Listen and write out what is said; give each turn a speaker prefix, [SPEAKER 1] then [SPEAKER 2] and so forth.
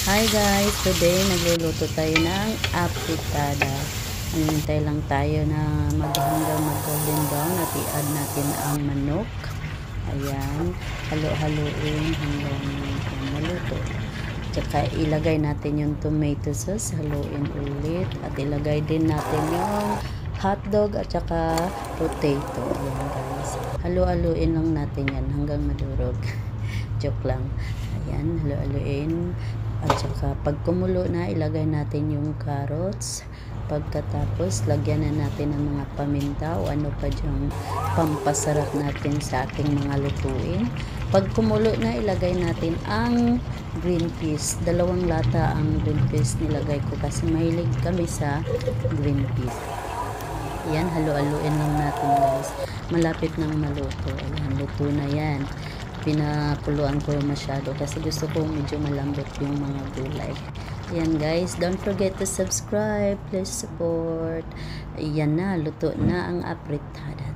[SPEAKER 1] Hi guys, today nagluluto tayo ng apritada. Hinintay lang tayo na hanggang mag-golden brown at i-add natin ang manok. Ayan, halo-haluin hanggang maluto. Tsaka ilagay natin yung tomato sauce, haluin ulit at ilagay din natin yung hotdog at saka potato. Ayan guys, halu-haluin lang natin yan hanggang madurog. Joke lang. Ayan, halu-haluin. At saka pag kumulo na, ilagay natin yung carrots. Pagkatapos, lagyan na natin ng mga paminta o ano pa dyang pampasarap natin sa ating mga lutuin. Pag kumulo na, ilagay natin ang green peas. 2 lata ang green peas nilagay ko kasi mahilig kami sa green peas. Yan, halu-haluin lang natin guys. Malapit nang maluto. Ayan, luto na yan. Pinakuluan ko masyado kasi gusto ko medyo malambot yung mga gulay. Ayan guys, don't forget to subscribe. Please support. Ayan na, luto na ang apritada.